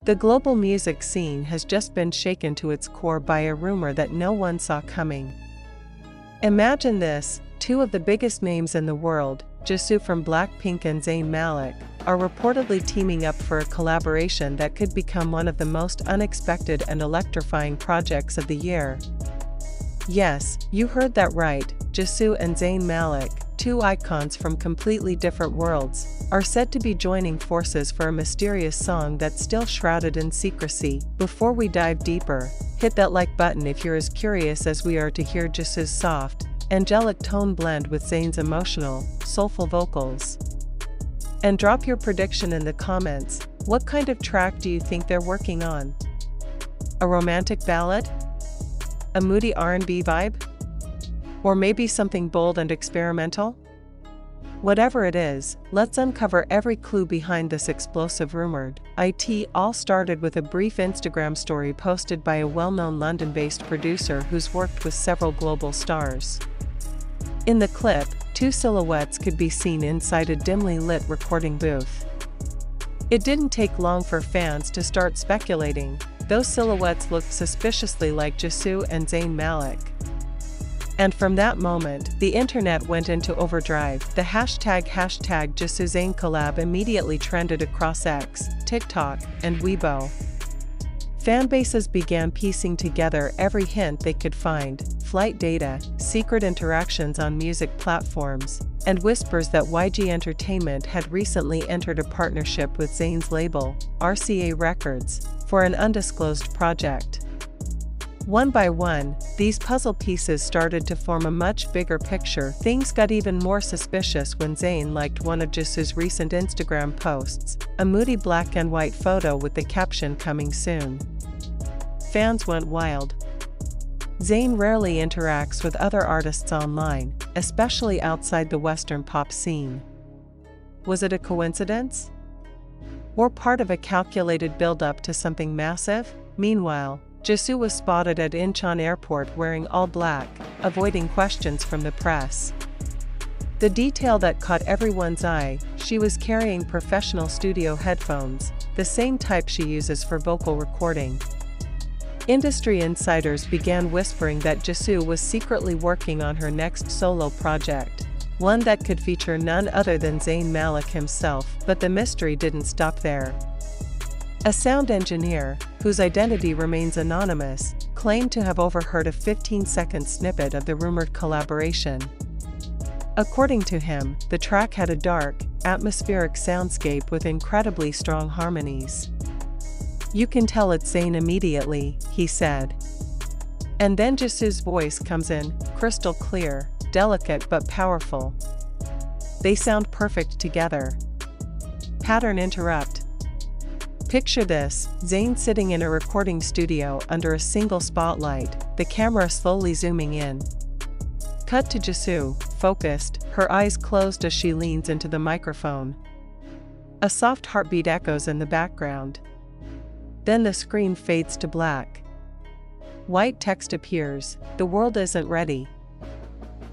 The global music scene has just been shaken to its core by a rumor that no one saw coming. Imagine this, two of the biggest names in the world, Jisoo from BLACKPINK and Zayn Malik, are reportedly teaming up for a collaboration that could become one of the most unexpected and electrifying projects of the year. Yes, you heard that right, Jisoo and Zayn Malik, two icons from completely different worlds, are said to be joining forces for a mysterious song that's still shrouded in secrecy. Before we dive deeper, hit that like button if you're as curious as we are to hear Jisoo's soft, angelic tone blend with Zayn's emotional, soulful vocals. And drop your prediction in the comments. What kind of track do you think they're working on? A romantic ballad? A moody R&B vibe? Or maybe something bold and experimental? Whatever it is, let's uncover every clue behind this explosive rumored. It all started with a brief Instagram story posted by a well-known London-based producer who's worked with several global stars. In the clip, two silhouettes could be seen inside a dimly lit recording booth. It didn't take long for fans to start speculating. Those silhouettes looked suspiciously like Jisoo and Zayn Malik. And from that moment, the internet went into overdrive. The hashtag Jisoo Zayn collab immediately trended across X, TikTok, and Weibo. Fanbases began piecing together every hint they could find: flight data, secret interactions on music platforms, and whispers that YG Entertainment had recently entered a partnership with Zayn's label, RCA Records, for an undisclosed project. One by one, these puzzle pieces started to form a much bigger picture. Things got even more suspicious when Zayn liked one of Jisoo's recent Instagram posts, a moody black and white photo with the caption "Coming soon." Fans went wild. Zayn rarely interacts with other artists online, especially outside the Western pop scene. Was it a coincidence? Or part of a calculated build-up to something massive? Meanwhile, Jisoo was spotted at Incheon Airport wearing all black, avoiding questions from the press. The detail that caught everyone's eye: she was carrying professional studio headphones, the same type she uses for vocal recording. Industry insiders began whispering that Jisoo was secretly working on her next solo project, one that could feature none other than Zayn Malik himself. But the mystery didn't stop there. A sound engineer, whose identity remains anonymous, claimed to have overheard a 15-second snippet of the rumored collaboration. According to him, the track had a dark, atmospheric soundscape with incredibly strong harmonies. "You can tell it's Zayn immediately," he said. And then Jisoo's voice comes in, crystal clear, delicate but powerful. They sound perfect together. Pattern interrupt. Picture this: Zayn sitting in a recording studio under a single spotlight, the camera slowly zooming in. Cut to Jisoo, focused, her eyes closed as she leans into the microphone. A soft heartbeat echoes in the background. Then the screen fades to black. White text appears: "The world isn't ready."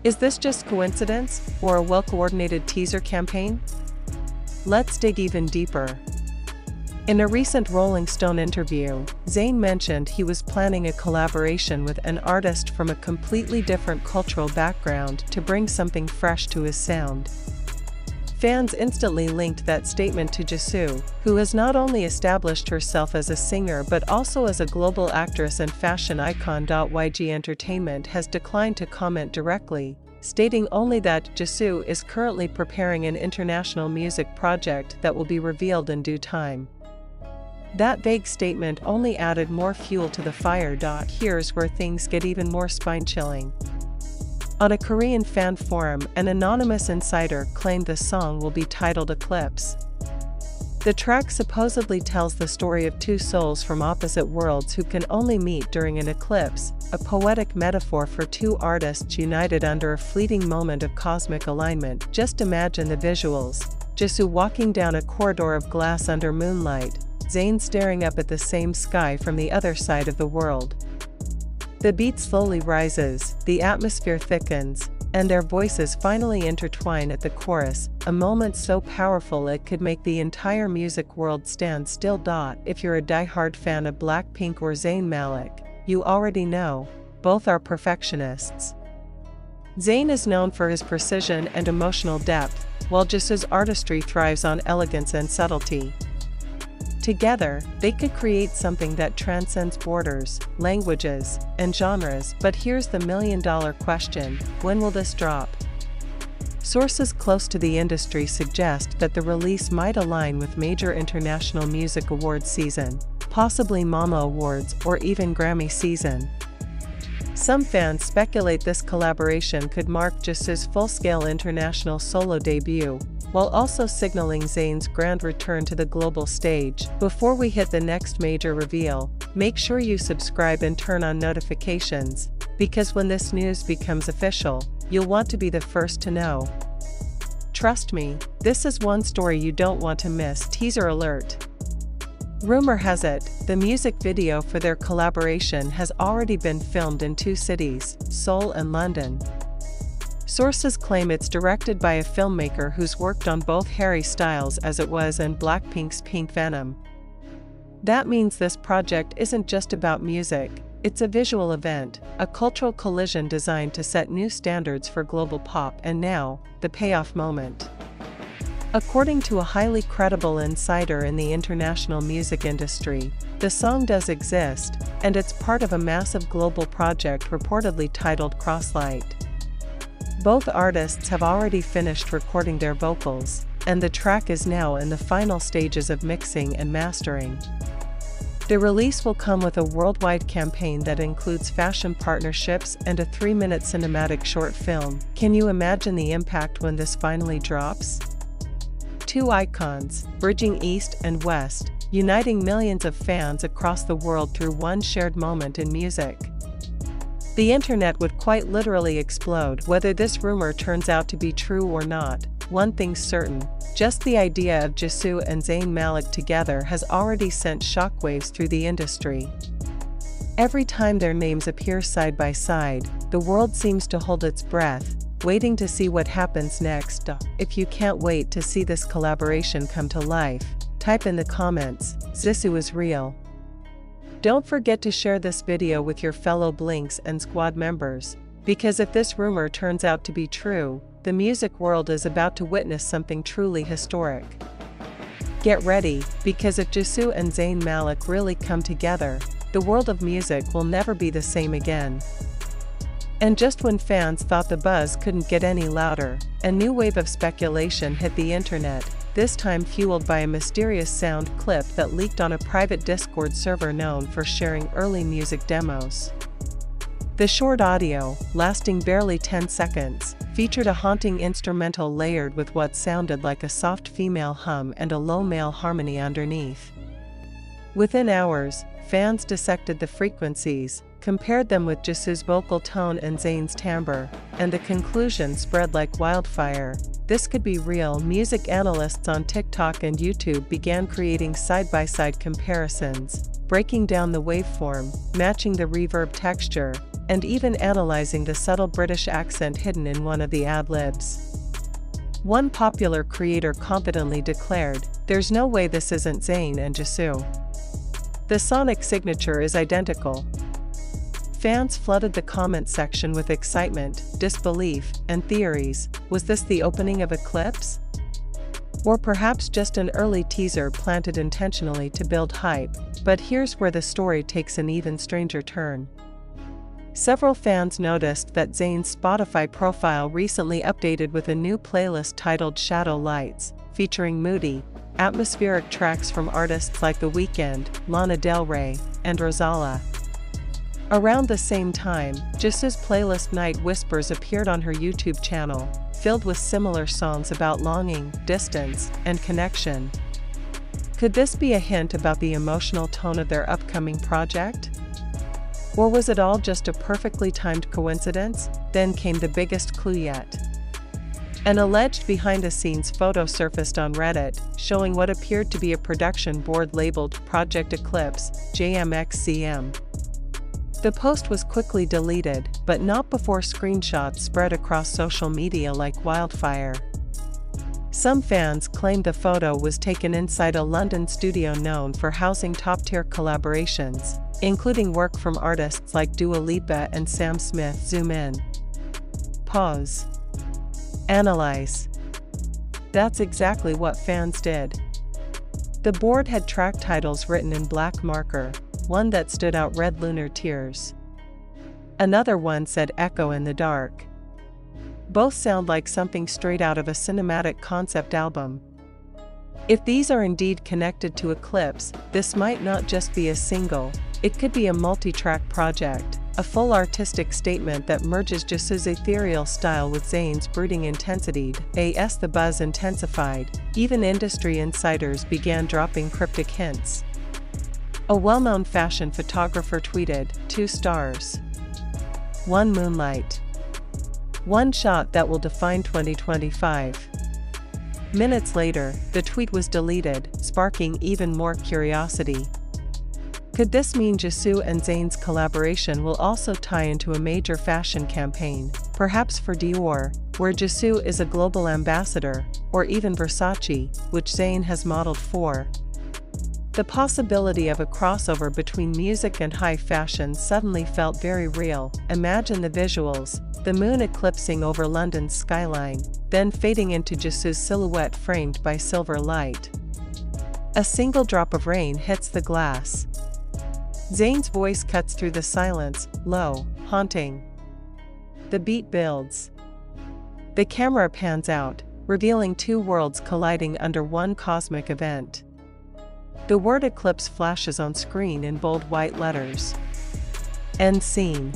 Is this just coincidence, or a well-coordinated teaser campaign? Let's dig even deeper. In a recent Rolling Stone interview, Zayn mentioned he was planning a collaboration with an artist from a completely different cultural background to bring something fresh to his sound. Fans instantly linked that statement to Jisoo, who has not only established herself as a singer but also as a global actress and fashion icon. YG Entertainment has declined to comment directly, stating only that Jisoo is currently preparing an international music project that will be revealed in due time. That vague statement only added more fuel to the fire. Here's where things get even more spine-chilling. On a Korean fan forum, an anonymous insider claimed the song will be titled Eclipse. The track supposedly tells the story of two souls from opposite worlds who can only meet during an eclipse, a poetic metaphor for two artists united under a fleeting moment of cosmic alignment. Just imagine the visuals: Jisoo walking down a corridor of glass under moonlight, Zayn staring up at the same sky from the other side of the world. The beat slowly rises, the atmosphere thickens, and their voices finally intertwine at the chorus, a moment so powerful it could make the entire music world stand still. If you're a die-hard fan of BLACKPINK or Zayn Malik, you already know, both are perfectionists. Zayn is known for his precision and emotional depth, while Jisoo's artistry thrives on elegance and subtlety. Together, they could create something that transcends borders, languages, and genres. But here's the million-dollar question: when will this drop? Sources close to the industry suggest that the release might align with major international music awards season, possibly MAMA Awards or even Grammy season. Some fans speculate this collaboration could mark Jisoo's full-scale international solo debut, while also signaling Zayn's grand return to the global stage. Before we hit the next major reveal, make sure you subscribe and turn on notifications, because when this news becomes official, you'll want to be the first to know. Trust me, this is one story you don't want to miss. Teaser alert. Rumor has it, the music video for their collaboration has already been filmed in 2 cities, Seoul and London. Sources claim it's directed by a filmmaker who's worked on both Harry Styles' As It Was and BLACKPINK's Pink Venom. That means this project isn't just about music, it's a visual event, a cultural collision designed to set new standards for global pop. And now, the payoff moment. According to a highly credible insider in the international music industry, the song does exist, and it's part of a massive global project reportedly titled Crosslight. Both artists have already finished recording their vocals, and the track is now in the final stages of mixing and mastering. The release will come with a worldwide campaign that includes fashion partnerships and a 3-minute cinematic short film. Can you imagine the impact when this finally drops? 2 icons, bridging East and West, uniting millions of fans across the world through one shared moment in music. The internet would quite literally explode. Whether this rumor turns out to be true or not, one thing's certain: just the idea of Jisoo and Zayn Malik together has already sent shockwaves through the industry. Every time their names appear side by side, the world seems to hold its breath, waiting to see what happens next. If you can't wait to see this collaboration come to life, type in the comments, "Zisoo is real." Don't forget to share this video with your fellow Blinks and Squad members, because if this rumor turns out to be true, the music world is about to witness something truly historic. Get ready, because if Jisoo and Zayn Malik really come together, the world of music will never be the same again. And just when fans thought the buzz couldn't get any louder, a new wave of speculation hit the internet, this time fueled by a mysterious sound clip that leaked on a private Discord server known for sharing early music demos. The short audio, lasting barely 10 seconds, featured a haunting instrumental layered with what sounded like a soft female hum and a low male harmony underneath. Within hours, fans dissected the frequencies, compared them with Jisoo's vocal tone and Zayn's timbre, and the conclusion spread like wildfire: this could be real. Music analysts on TikTok and YouTube began creating side-by-side comparisons, breaking down the waveform, matching the reverb texture, and even analyzing the subtle British accent hidden in one of the ad-libs. One popular creator confidently declared, "There's no way this isn't Zayn and Jisoo. The sonic signature is identical." Fans flooded the comment section with excitement, disbelief, and theories. Was this the opening of Eclipse? Or perhaps just an early teaser planted intentionally to build hype? But here's where the story takes an even stranger turn. Several fans noticed that Zayn's Spotify profile recently updated with a new playlist titled Shadow Lights, featuring moody, atmospheric tracks from artists like The Weeknd, Lana Del Rey, and Rosalía. Around the same time, Jisoo's playlist Night Whispers appeared on her YouTube channel, filled with similar songs about longing, distance, and connection. Could this be a hint about the emotional tone of their upcoming project? Or was it all just a perfectly timed coincidence? Then came the biggest clue yet. An alleged behind-the-scenes photo surfaced on Reddit, showing what appeared to be a production board labeled Project Eclipse, JMXCM. The post was quickly deleted, but not before screenshots spread across social media like wildfire. Some fans claimed the photo was taken inside a London studio known for housing top-tier collaborations, including work from artists like Dua Lipa and Sam Smith. Zoom in. Pause. Analyze. That's exactly what fans did. The board had track titles written in black marker, one that stood out read Lunar Tears. Another one said Echo in the Dark. Both sound like something straight out of a cinematic concept album. If these are indeed connected to Eclipse, this might not just be a single, it could be a multi-track project, a full artistic statement that merges Jisoo's ethereal style with Zayn's brooding intensity. As the buzz intensified, even industry insiders began dropping cryptic hints. A well-known fashion photographer tweeted, 2 stars. 1 moonlight. One shot that will define 2025. Minutes later, the tweet was deleted, sparking even more curiosity. Could this mean Jisoo and Zayn's collaboration will also tie into a major fashion campaign, perhaps for Dior, where Jisoo is a global ambassador, or even Versace, which Zayn has modeled for? The possibility of a crossover between music and high fashion suddenly felt very real. Imagine the visuals, the moon eclipsing over London's skyline, then fading into Jisoo's silhouette framed by silver light. A single drop of rain hits the glass. Zayn's voice cuts through the silence, low, haunting. The beat builds. The camera pans out, revealing 2 worlds colliding under one cosmic event. The word Eclipse flashes on screen in bold white letters. End scene.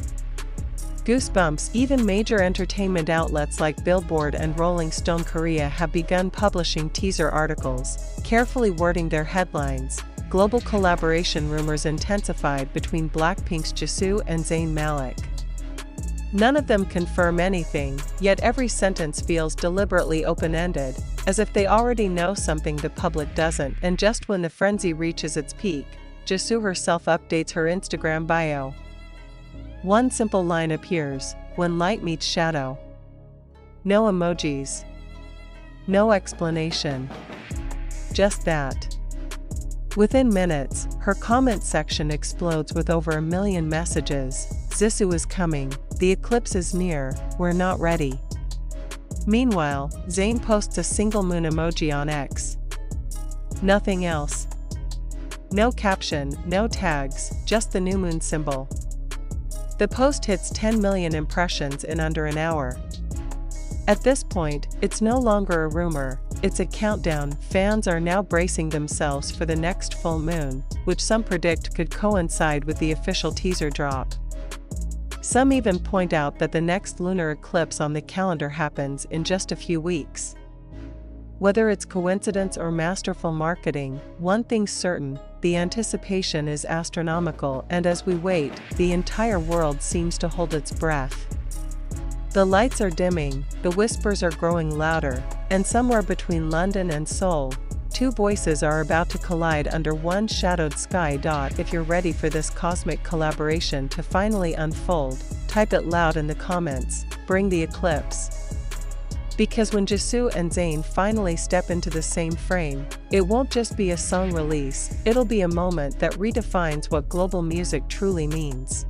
Goosebumps. Even major entertainment outlets like Billboard and Rolling Stone Korea have begun publishing teaser articles, carefully wording their headlines. Global collaboration rumors intensified between BLACKPINK's Jisoo and Zayn Malik. None of them confirm anything, yet every sentence feels deliberately open-ended, as if they already know something the public doesn't. And just when the frenzy reaches its peak, Jisoo herself updates her Instagram bio. One simple line appears, when light meets shadow. No emojis. No explanation. Just that. Within minutes, her comment section explodes with over 1 million messages. Zisoo is coming, the eclipse is near, we're not ready. Meanwhile, Zayn posts a single moon emoji on X. Nothing else. No caption, no tags, just the new moon symbol. The post hits 10 million impressions in under an hour. At this point, it's no longer a rumor, it's a countdown. Fans are now bracing themselves for the next full moon, which some predict could coincide with the official teaser drop. Some even point out that the next lunar eclipse on the calendar happens in just a few weeks. Whether it's coincidence or masterful marketing, one thing's certain, the anticipation is astronomical, and as we wait, the entire world seems to hold its breath. The lights are dimming, the whispers are growing louder, and somewhere between London and Seoul, 2 voices are about to collide under one shadowed sky. If you're ready for this cosmic collaboration to finally unfold, type it loud in the comments, bring the eclipse. Because when Jisoo and Zayn finally step into the same frame, it won't just be a song release, it'll be a moment that redefines what global music truly means.